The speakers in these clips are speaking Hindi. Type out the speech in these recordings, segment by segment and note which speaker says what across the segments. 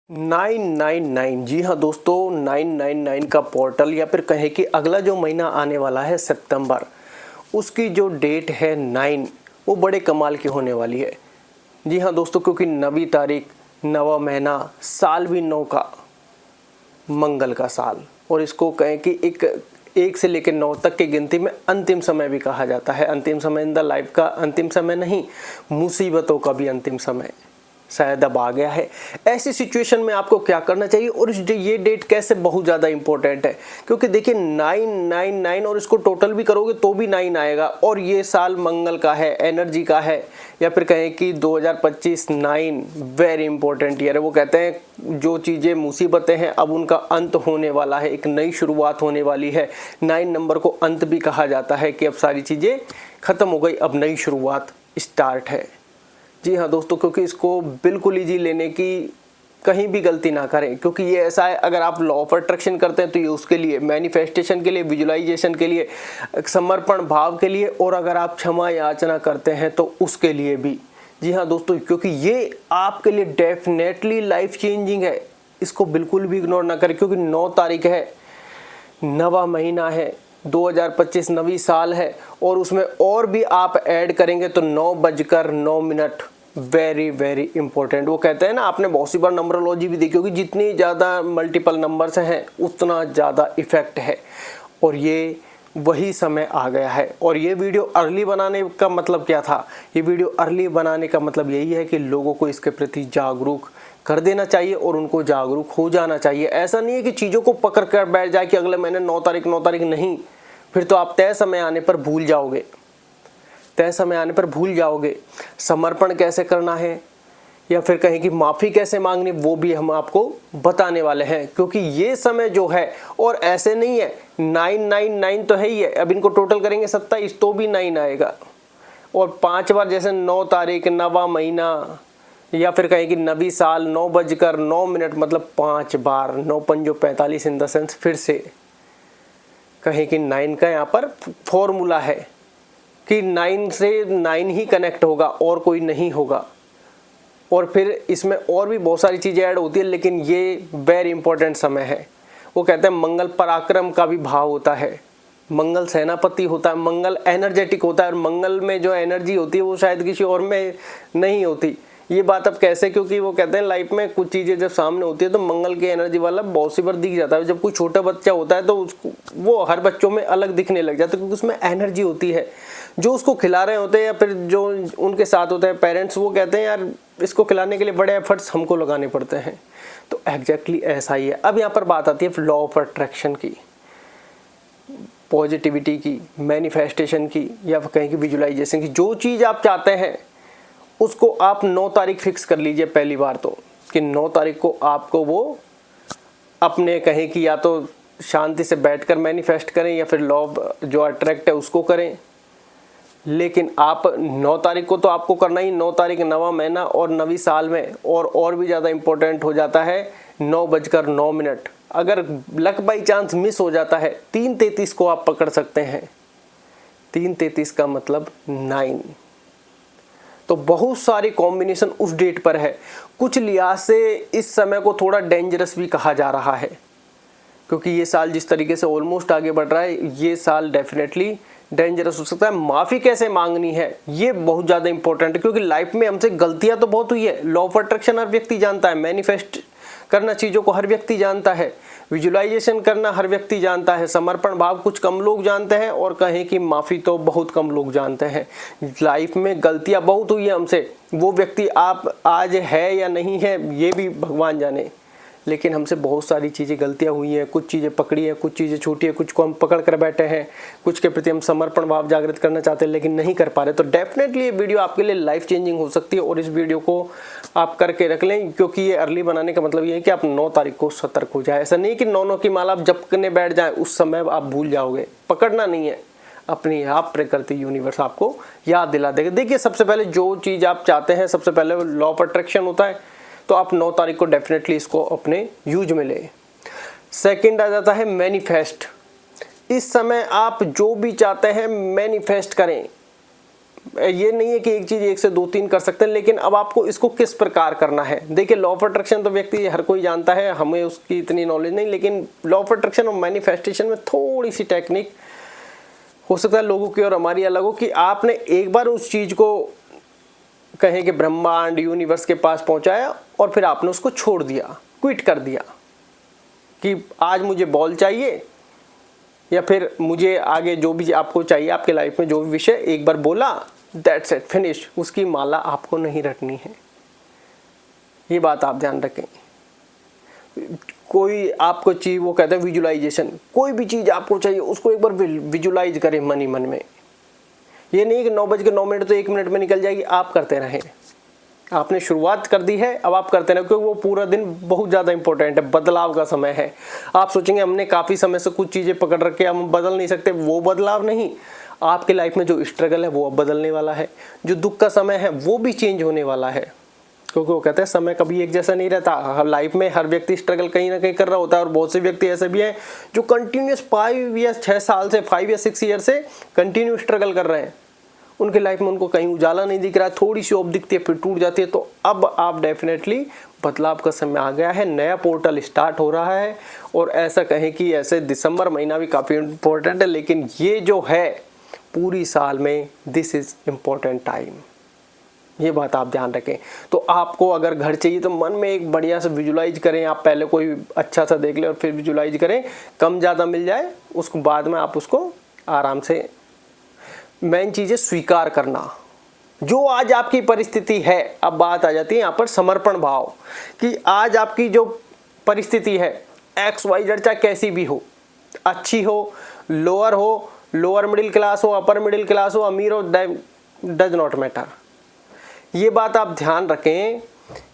Speaker 1: 999 जी हाँ दोस्तों, 999 का पोर्टल या फिर कहें कि अगला जो महीना आने वाला है सितंबर, उसकी जो डेट है 9 वो बड़े कमाल की होने वाली है। जी हाँ दोस्तों, क्योंकि 9वीं तारीख, 9वां महीना, साल भी 9 का, मंगल का साल, और इसको कहें कि एक से लेकर 9 तक की गिनती में अंतिम समय भी कहा जाता है। अंतिम समय इन द लाइफ का अंतिम समय नहीं, मुसीबतों का भी अंतिम समय शायद अब आ गया है। ऐसी सिचुएशन में आपको क्या करना चाहिए और ये डेट कैसे बहुत ज़्यादा इंपॉर्टेंट है, क्योंकि देखिए 999 और इसको टोटल भी करोगे तो भी 9 आएगा, और ये साल मंगल का है, एनर्जी का है, या फिर कहें कि 2025 9 वेरी इंपॉर्टेंट ईयर है। वो कहते हैं जो चीज़ें मुसीबतें हैं अब उनका अंत होने वाला है, एक नई शुरुआत होने वाली है। 9 नंबर को अंत भी कहा जाता है कि अब सारी चीज़ें ख़त्म हो गई, अब नई शुरुआत स्टार्ट है। जी हाँ दोस्तों, क्योंकि इसको बिल्कुल ईजी लेने की कहीं भी गलती ना करें, क्योंकि ये ऐसा है, अगर आप लॉ ऑफ अट्रैक्शन करते हैं तो ये उसके लिए, मैनिफेस्टेशन के लिए, विजुअलाइजेशन के लिए, समर्पण भाव के लिए, और अगर आप क्षमा याचना करते हैं तो उसके लिए भी। जी हाँ दोस्तों, क्योंकि ये आपके लिए डेफिनेटली लाइफ चेंजिंग है, इसको बिल्कुल भी इग्नोर ना करें। क्योंकि 9 तारीख है, 9वां महीना है, 2025 9वीं साल है, और उसमें और भी आप ऐड करेंगे तो 9:09 वेरी वेरी इंपॉर्टेंट। वो कहते हैं ना, आपने बहुत सी बार नंबरोलॉजी भी देखी होगी, जितनी ज़्यादा मल्टीपल नंबर्स हैं उतना ज़्यादा इफेक्ट है, और ये वही समय आ गया है। और ये वीडियो अर्ली बनाने का मतलब क्या था? ये वीडियो अर्ली बनाने का मतलब यही है कि लोगों को इसके प्रति जागरूक कर देना चाहिए और उनको जागरूक हो जाना चाहिए। ऐसा नहीं है कि चीज़ों को पकड़ कर बैठ जाए कि अगले महीने 9 तारीख नहीं, फिर तो आप तय समय आने पर भूल जाओगे। तय समय आने पर भूल जाओगे। समर्पण कैसे करना है या फिर कहें कि माफ़ी कैसे मांगनी, वो भी हम आपको बताने वाले हैं। क्योंकि ये समय जो है, और ऐसे नहीं है 999 तो है ही है, अब इनको टोटल करेंगे 27 तो भी 9 आएगा, और 5 बार जैसे 9 तारीख, 9वां महीना, या फिर कहें कि 9वीं साल, 9:09 मतलब 5 बार, 9 पंजो 45 इन द सेंस। फिर से कहें कि 9 का यहाँ पर फॉर्मूला है कि 9 से 9 ही कनेक्ट होगा और कोई नहीं होगा, और फिर इसमें और भी बहुत सारी चीज़ें ऐड होती है, लेकिन ये वेरी इंपॉर्टेंट समय है। वो कहते हैं मंगल पराक्रम का भी भाव होता है, मंगल सेनापति होता है, मंगल एनर्जेटिक होता है, और मंगल में जो एनर्जी होती है वो शायद किसी और में नहीं होती। ये बात अब कैसे? क्योंकि वो कहते हैं लाइफ में कुछ चीज़ें जब सामने होती है तो मंगल की एनर्जी वाला बहुत सी बार दिख जाता है। जब कोई छोटा बच्चा होता है तो उसको, वो हर बच्चों में अलग दिखने लग जाता है, क्योंकि उसमें एनर्जी होती है। जो उसको खिला रहे होते हैं या फिर जो उनके साथ होते हैं पेरेंट्स, वो कहते हैं यार इसको खिलाने के लिए बड़े एफर्ट्स हमको लगाने पड़ते हैं। तो एग्जैक्टली ऐसा ही है। अब यहाँ पर बात आती है लॉ ऑफ अट्रैक्शन की, पॉजिटिविटी की, मैनिफेस्टेशन की, या फिर कहें कि विजुअलाइजेशन की। जो चीज़ आप चाहते हैं उसको आप 9 तारीख फिक्स कर लीजिए पहली बार तो, कि 9 तारीख को आपको वो अपने कहें कि या तो शांति से बैठकर मैनिफेस्ट करें या फिर लॉ जो अट्रैक्ट है उसको करें। लेकिन आप 9 तारीख को तो आपको करना ही, 9 तारीख 9वां महीना और 9वीं साल में, और भी ज़्यादा इंपॉर्टेंट हो जाता है 9:09। अगर लक बाई चांस मिस हो जाता है, 3:33 को आप पकड़ सकते हैं। 3:33 का मतलब 9। तो बहुत सारी कॉम्बिनेशन उस डेट पर है। कुछ लिहाज से इस समय को थोड़ा डेंजरस भी कहा जा रहा है, क्योंकि ये साल जिस तरीके से ऑलमोस्ट आगे बढ़ रहा है, ये साल डेफिनेटली डेंजरस हो सकता है। माफ़ी कैसे मांगनी है ये बहुत ज़्यादा इंपॉर्टेंट है, क्योंकि लाइफ में हमसे गलतियां तो बहुत हुई है। लॉ ऑफ अट्रैक्शन हर व्यक्ति जानता है, मैनिफेस्ट करना चीज़ों को हर व्यक्ति जानता है, विजुअलाइजेशन करना हर व्यक्ति जानता है, समर्पण भाव कुछ कम लोग जानते हैं, और कहें कि माफ़ी तो बहुत कम लोग जानते हैं। लाइफ में गलतियां बहुत हुई है हमसे, वो व्यक्ति आप आज है या नहीं है ये भी भगवान जाने, लेकिन हमसे बहुत सारी चीज़ें गलतियां हुई हैं। कुछ चीज़ें पकड़ी हैं, कुछ चीज़ें छूटी हैं, कुछ को हम पकड़ कर बैठे हैं, कुछ के प्रति हम समर्पण भाव जागृत करना चाहते हैं लेकिन नहीं कर पा रहे। तो डेफिनेटली ये वीडियो आपके लिए लाइफ चेंजिंग हो सकती है, और इस वीडियो को आप करके रख लें, क्योंकि ये अर्ली बनाने का मतलब ये है कि आप 9 तारीख को सतर्क हो जाए। ऐसा नहीं कि 9 की माला आप जपने बैठ जाए, उस समय आप भूल जाओगे। पकड़ना नहीं है, अपनी आप प्रकृति यूनिवर्स आपको याद दिला देगा। देखिए, सबसे पहले जो चीज़ आप चाहते हैं, सबसे पहले लॉ ऑफ अट्रैक्शन होता है, तो आप 9 तारीख को डेफिनेटली इसको अपने यूज में लें। सेकंड आ जाता है मैनिफेस्ट। इस समय आप जो भी चाहते हैं मैनिफेस्ट करें। ये नहीं है कि एक चीज़ एक से 2-3 कर सकते हैं, लेकिन अब आपको इसको किस प्रकार करना है। देखिए लॉ ऑफ अट्रैक्शन तो व्यक्ति हर कोई जानता है, हमें उसकी इतनी नॉलेज नहीं, लेकिन लॉ ऑफ अट्रैक्शन और मैनिफेस्टेशन में थोड़ी सी टेक्निक हो सकता है लोगों की और हमारी अलग हो, कि आपने एक बार उस चीज़ को कहें कि ब्रह्मांड यूनिवर्स के पास पहुंचाया और फिर आपने उसको छोड़ दिया, क्विट कर दिया कि आज मुझे बॉल चाहिए, या फिर मुझे आगे जो भी आपको चाहिए आपके लाइफ में जो भी विषय एक बार बोला, दैट्स इट, फिनिश। उसकी माला आपको नहीं रटनी है, ये बात आप ध्यान रखें। कोई आपको चीज़, वो कहते हैं विजुलाइजेशन, कोई भी चीज़ आपको चाहिए उसको एक बार विजुलाइज करें मन ही मन में। ये नहीं कि 9:09 तो 1 मिनट में निकल जाएगी, आप करते रहें। आपने शुरुआत कर दी है, अब आप करते रहें, क्योंकि वो पूरा दिन बहुत ज़्यादा इंपॉर्टेंट है, बदलाव का समय है। आप सोचेंगे हमने काफ़ी समय से कुछ चीज़ें पकड़ रखे, हम बदल नहीं सकते, वो बदलाव नहीं। आपके लाइफ में जो स्ट्रगल है वो अब बदलने वाला है, जो दुख का समय है वो भी चेंज होने वाला है, क्योंकि वो कहते हैं समय कभी एक जैसा नहीं रहता। हर लाइफ में हर व्यक्ति स्ट्रगल कहीं ना कहीं कर रहा होता है, और बहुत से व्यक्ति ऐसे भी हैं जो कंटिन्यूस 5 या 6 साल से, 5 या 6 ईयर से कंटिन्यू स्ट्रगल कर रहे हैं। उनके लाइफ में उनको कहीं उजाला नहीं दिख रहा है, थोड़ी सी ओप दिखती है फिर टूट जाती है। तो अब आप डेफिनेटली बदलाव का समय आ गया है, नया पोर्टल स्टार्ट हो रहा है। और ऐसा कहें कि ऐसे दिसंबर महीना भी काफ़ी इम्पोर्टेंट है, लेकिन ये जो है पूरी साल में दिस इज़ इम्पोर्टेंट टाइम, ये बात आप ध्यान रखें। तो आपको अगर घर चाहिए तो मन में एक बढ़िया से विजुलाइज करें, आप पहले कोई अच्छा सा देख लें और फिर विजुलाइज करें, कम ज़्यादा मिल जाए उसको बाद में आप उसको आराम से। मेन चीज़ है स्वीकार करना जो आज आपकी परिस्थिति है। अब बात आ जाती है यहाँ पर समर्पण भाव, कि आज आपकी जो परिस्थिति है XYZ चाहे कैसी भी हो, अच्छी हो, लोअर हो, लोअर मिडिल क्लास हो, अपर मिडिल क्लास हो, अमीर हो, डज नॉट मैटर। ये बात आप ध्यान रखें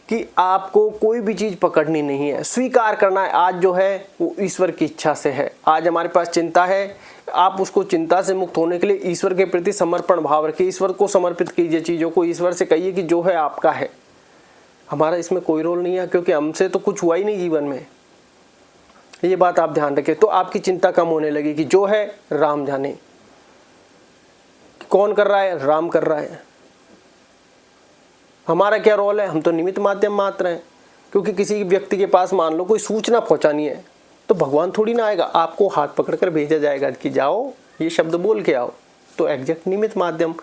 Speaker 1: कि आपको कोई भी चीज़ पकड़नी नहीं है, स्वीकार करना है। आज जो है वो ईश्वर की इच्छा से है। आज हमारे पास चिंता है, आप उसको चिंता से मुक्त होने के लिए ईश्वर के प्रति समर्पण भाव रखिए, ईश्वर को समर्पित कीजिए चीज़ों को। ईश्वर से कहिए कि जो है आपका है, हमारा इसमें कोई रोल नहीं है, क्योंकि हमसे तो कुछ हुआ ही नहीं जीवन में। ये बात आप ध्यान रखें, तो आपकी चिंता कम होने लगी कि जो है राम जाने। कौन कर रहा है? राम कर रहा है। हमारा क्या रोल है? हम तो निमित्त माध्यम मात्र हैं। क्योंकि किसी व्यक्ति के पास मान लो कोई सूचना पहुंचानी है तो भगवान थोड़ी ना आएगा, आपको हाथ पकड़कर भेजा जाएगा कि जाओ ये शब्द बोल के आओ, तो एग्जैक्ट निमित्त माध्यम।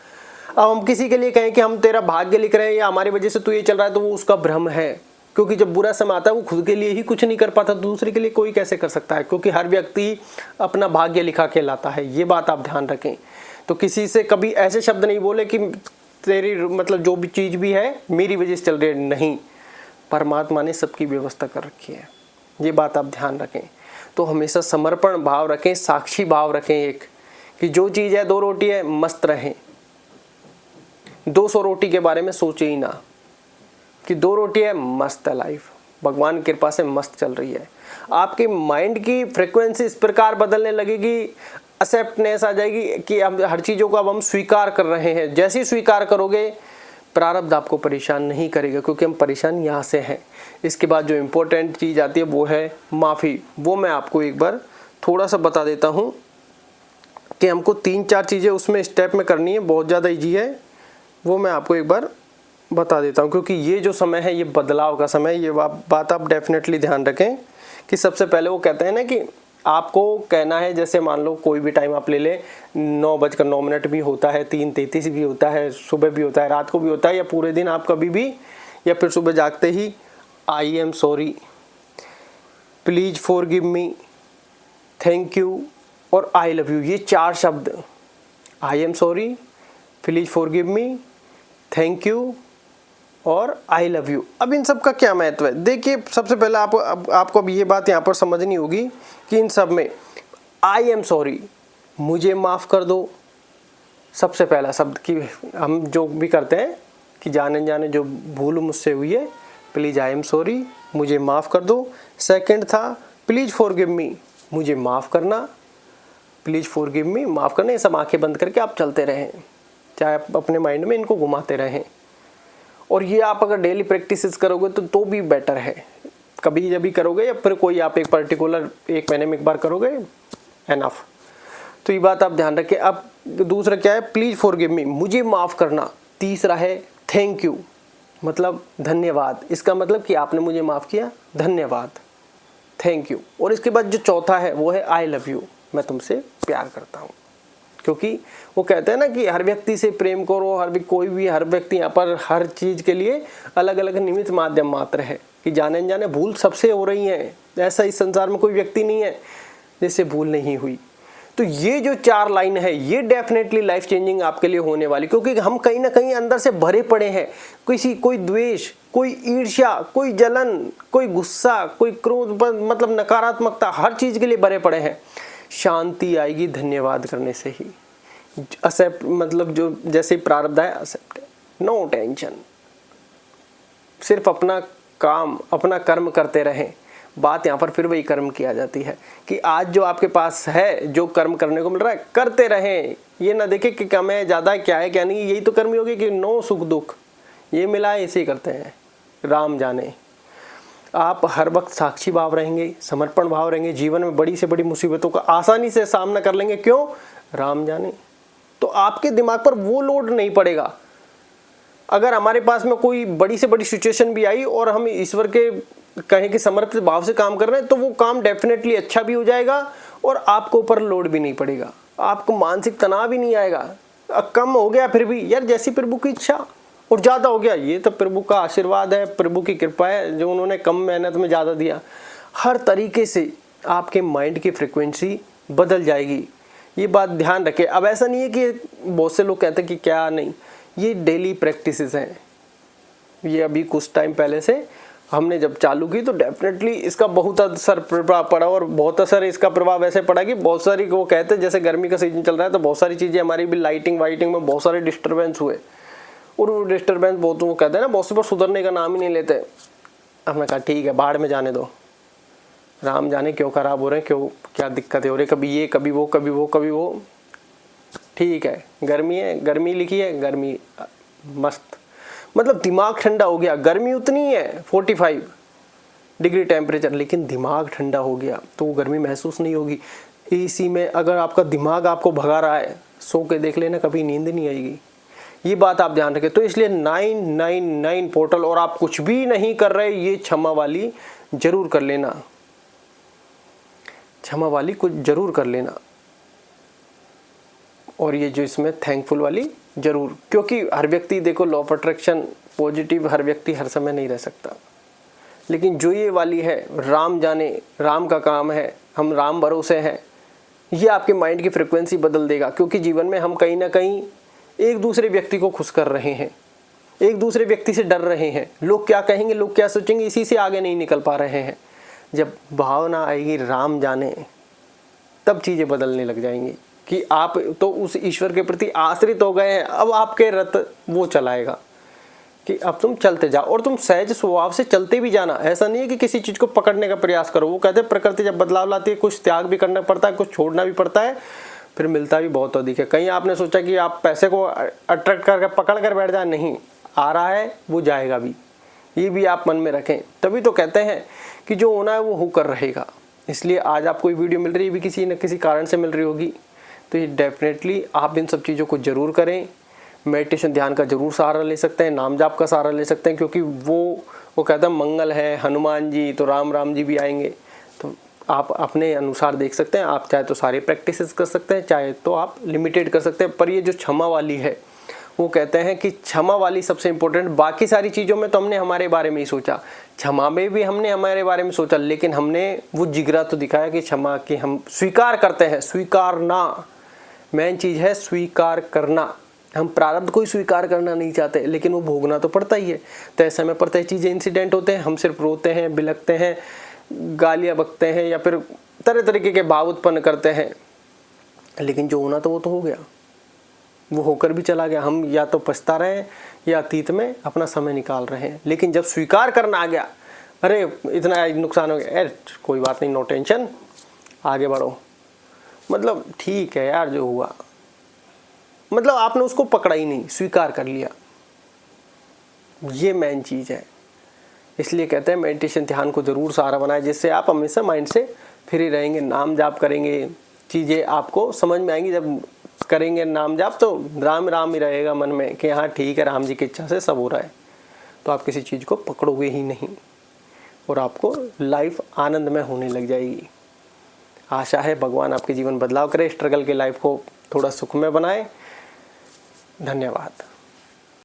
Speaker 1: अब हम किसी के लिए कहें कि हम तेरा भाग्य लिख रहे हैं या हमारी वजह से तू ये चल रहा है, तो वो उसका भ्रम है। क्योंकि जब बुरा समय आता है वो खुद के लिए ही कुछ नहीं कर पाता, दूसरे के लिए कोई कैसे कर सकता है? क्योंकि हर व्यक्ति अपना भाग्य लिखा के लाता है, ये बात आप ध्यान रखें। तो किसी से कभी ऐसे शब्द नहीं बोले कि तेरी मतलब जो भी चीज़ भी है मेरी वजह से चल रही है, नहीं, परमात्मा ने सबकी व्यवस्था कर रखी है, ये बात आप ध्यान रखें। तो हमेशा समर्पण भाव रखें, साक्षी भाव रखें, एक कि जो चीज़ है 2 रोटी है, मस्त रहें। 200 रोटी के बारे में सोचे ही ना कि 2 रोटी है, मस्त है लाइफ, भगवान की कृपा से मस्त चल रही है। आपके माइंड की फ्रिक्वेंसी इस प्रकार बदलने लगेगी, एक्सेप्टनेस आ जाएगी कि हम हर चीज़ों को अब हम स्वीकार कर रहे हैं। जैसे ही स्वीकार करोगे प्रारब्ध आपको परेशान नहीं करेगा, क्योंकि हम परेशान यहाँ से हैं। इसके बाद जो इम्पोर्टेंट चीज़ आती है वो है माफ़ी। वो मैं आपको एक बार थोड़ा सा बता देता हूँ कि हमको 3-4 चीज़ें उसमें स्टेप में करनी है, बहुत ज़्यादा ईजी है। वो मैं आपको एक बार बता देता हूँ, क्योंकि ये जो समय है ये बदलाव का समय है। ये बात आप डेफिनेटली ध्यान रखें कि सबसे पहले वो कहते हैं ना कि आपको कहना है, जैसे मान लो कोई भी टाइम आप ले लें, 9:09 भी होता है, 3:33 भी होता है, सुबह भी होता है, रात को भी होता है, या पूरे दिन आप कभी भी, या फिर सुबह जागते ही I am sorry, please forgive me, thank you और आई लव यू, ये 4 शब्द, I am sorry, please forgive me, thank you और आई लव यू। अब इन सब का क्या महत्व है? देखिए, सबसे पहले आपको अब ये बात यहाँ पर समझनी होगी कि इन सब में आई एम सॉरी, मुझे माफ़ कर दो, सबसे पहला शब्द कि हम जो भी करते हैं कि जाने जाने जो भूल मुझसे हुई है, प्लीज़ आई एम सॉरी, मुझे माफ़ कर दो। सेकंड था प्लीज़ फॉरगिव मी, मुझे माफ़ करना, प्लीज़ फॉरगिव मी, माफ़ करना। ये सब आंखें बंद करके आप चलते रहें, चाहे आप अपने माइंड में इनको घुमाते रहें। और ये आप अगर डेली प्रैक्टिसेस करोगे तो भी बेटर है। कभी जब भी करोगे या फिर कोई आप एक पर्टिकुलर 1 महीने में एक बार करोगे, एनफ। तो ये बात आप ध्यान रखें। अब दूसरा क्या है, प्लीज़ फॉरगिव मी, मुझे माफ़ करना। तीसरा है थैंक यू, मतलब धन्यवाद। इसका मतलब कि आपने मुझे माफ़ किया, धन्यवाद, थैंक यू। और इसके बाद जो चौथा है वो है आई लव यू, मैं तुमसे प्यार करता हूँ। क्योंकि वो कहते हैं ना कि हर व्यक्ति से प्रेम करो, हर व्यक्ति यहाँ पर हर चीज़ के लिए अलग अलग निमित्त माध्यम मात्र है कि जाने अनजाने भूल सबसे हो रही है। ऐसा इस संसार में कोई व्यक्ति नहीं है जिससे भूल नहीं हुई। तो ये जो 4 लाइन है ये डेफिनेटली लाइफ चेंजिंग आपके लिए होने वाली, क्योंकि हम कहीं ना कहीं अंदर से भरे पड़े हैं। कोई द्वेष, कोई ईर्ष्या, कोई जलन, कोई गुस्सा, कोई क्रोध, मतलब नकारात्मकता, हर चीज़ के लिए भरे पड़े हैं। शांति आएगी धन्यवाद करने से ही। एक्सेप्ट, मतलब जो जैसे प्रारब्ध है एक्सेप्ट, नो टेंशन, सिर्फ अपना काम अपना कर्म करते रहें। बात यहाँ पर फिर वही कर्म की आ जाती है कि आज जो आपके पास है, जो कर्म करने को मिल रहा है करते रहें। ये ना देखें कि कम है, ज़्यादा है, क्या है क्या नहीं। यही तो कर्म योगी कि नो सुख दुख, ये मिला है इसे करते हैं। राम जाने आप हर वक्त साक्षी भाव रहेंगे, समर्पण भाव रहेंगे, जीवन में बड़ी से बड़ी मुसीबतों का आसानी से सामना कर लेंगे। क्यों? राम जाने। तो आपके दिमाग पर वो लोड नहीं पड़ेगा। अगर हमारे पास में कोई बड़ी से बड़ी सिचुएशन भी आई और हम ईश्वर के कहें कि समर्पित भाव से काम कर रहे हैं, तो वो काम डेफिनेटली अच्छा भी हो जाएगा और आपको ऊपर लोड भी नहीं पड़ेगा, आपको मानसिक तनाव भी नहीं आएगा। कम हो गया फिर भी यार जैसी प्रभु की इच्छा, और ज़्यादा हो गया ये तो प्रभु का आशीर्वाद है, प्रभु की कृपा है जो उन्होंने कम मेहनत में ज़्यादा दिया। हर तरीके से आपके माइंड की फ्रिक्वेंसी बदल जाएगी, ये बात ध्यान रखें। अब ऐसा नहीं है कि बहुत से लोग कहते हैं कि क्या नहीं, ये डेली प्रैक्टिसेस हैं। ये अभी कुछ टाइम पहले से हमने जब चालू की तो डेफिनेटली इसका बहुत असर पड़ा, और बहुत असर इसका प्रभाव ऐसे पड़ा कि बहुत सारी, वो कहते हैं जैसे गर्मी का सीजन चल रहा है तो बहुत सारी चीज़ें हमारी भी लाइटिंग वाइटिंग में बहुत सारे डिस्टर्बेंस हुए, और वो डिस्टर्बेंस बहुत, वो कहते हैं ना बहुत से बार सुधरने का नाम ही नहीं लेते। हमने कहा ठीक है बाढ़ में जाने दो, राम जाने क्यों खराब हो रहे हैं, क्यों क्या दिक्कतें हो रही, कभी ये कभी वो कभी वो कभी वो। ठीक है गर्मी है, गर्मी लिखी है, गर्मी मस्त, मतलब दिमाग ठंडा हो गया। गर्मी उतनी है 45 डिग्री टेम्परेचर, लेकिन दिमाग ठंडा हो गया तो वो गर्मी महसूस नहीं होगी। एसी में अगर आपका दिमाग आपको भगा रहा है, सो के देख लेना, कभी नींद नहीं आएगी। ये बात आप ध्यान रखें। तो इसलिए 999 पोर्टल, और आप कुछ भी नहीं कर रहे, ये क्षमा वाली जरूर कर लेना, क्षमा वाली कुछ जरूर कर लेना, और ये जो इसमें थैंकफुल वाली जरूर। क्योंकि हर व्यक्ति देखो लॉ ऑफ अट्रैक्शन पॉजिटिव, हर व्यक्ति हर समय नहीं रह सकता, लेकिन जो ये वाली है राम जाने, राम का काम है, हम राम भरोसे हैं, ये आपके माइंड की फ्रिक्वेंसी बदल देगा। क्योंकि जीवन में हम कहीं ना कहीं एक दूसरे व्यक्ति को खुश कर रहे हैं, एक दूसरे व्यक्ति से डर रहे हैं, लोग क्या कहेंगे, लोग क्या सोचेंगे, इसी से आगे नहीं निकल पा रहे हैं। जब भावना आएगी राम जाने, तब चीज़ें बदलने लग जाएंगी कि आप तो उस ईश्वर के प्रति आश्रित हो गए हैं। अब आपके रथ वो चलाएगा कि अब तुम चलते जाओ, और तुम सहज स्वभाव से चलते भी जाना। ऐसा नहीं है कि किसी चीज़ को पकड़ने का प्रयास करो। वो कहते हैं प्रकृति जब बदलाव लाती है, कुछ त्याग भी करना पड़ता है, कुछ छोड़ना भी पड़ता है, फिर मिलता भी बहुत अधिक है। कहीं आपने सोचा कि आप पैसे को अट्रैक्ट करके पकड़ कर बैठ जाए, नहीं, आ रहा है वो जाएगा भी, ये भी आप मन में रखें। तभी तो कहते हैं कि जो होना है वो होकर रहेगा। इसलिए आज आपको ये वीडियो मिल रही है भी किसी न किसी कारण से मिल रही होगी, तो ये डेफिनेटली आप इन सब चीज़ों को ज़रूर करें। मेडिटेशन ध्यान का जरूर सहारा ले सकते हैं, नाम जाप का सहारा ले सकते हैं, क्योंकि वो कहता है मंगल है, हनुमान जी तो राम जी भी आएंगे। तो आप अपने अनुसार देख सकते हैं, आप चाहे तो सारे प्रैक्टिसेस कर सकते हैं, चाहे तो आप लिमिटेड कर सकते हैं। पर ये जो क्षमा वाली है, वो कहते हैं कि क्षमा वाली सबसे इम्पोर्टेंट। बाकी सारी चीज़ों में तो हमने हमारे बारे में ही सोचा, क्षमा में भी हमने हमारे बारे में सोचा, लेकिन हमने वो जिगरा तो दिखाया कि क्षमा की हम स्वीकार करते हैं। स्वीकारना मेन चीज़ है, स्वीकार करना। हम प्रारब्ध को ही स्वीकार करना नहीं चाहते, लेकिन वो भोगना तो पड़ता ही है। तय समय पर तय चीज़ें इंसिडेंट होते हैं, हम सिर्फ रोते हैं, बिलखते हैं, गालियाँ बकते हैं, या फिर तरह तरीके के भाव उत्पन्न करते हैं, लेकिन जो होना तो वो तो हो गया, वो होकर भी चला गया। हम या तो पछता रहे हैं या अतीत में अपना समय निकाल रहे हैं। लेकिन जब स्वीकार करना आ गया, अरे इतना नुकसान हो गया, कोई बात नहीं, नो टेंशन, आगे बढ़ो, मतलब ठीक है यार जो हुआ, मतलब आपने उसको पकड़ा ही नहीं, स्वीकार कर लिया। ये मेन चीज़ है। इसलिए कहते हैं मेडिटेशन ध्यान को जरूर सहारा बनाए, जिससे आप हमेशा माइंड से फ्री रहेंगे। नाम जाप करेंगे, चीज़ें आपको समझ में आएंगी। जब करेंगे नाम जाप तो राम राम ही रहेगा मन में कि हाँ ठीक है, राम जी की इच्छा से सब हो रहा है। तो आप किसी चीज़ को पकड़ोगे ही नहीं और आपको लाइफ आनंदमय होने लग जाएगी। आशा है भगवान आपके जीवन बदलाव करे, स्ट्रगल के लाइफ को थोड़ा सुखमय बनाए। धन्यवाद।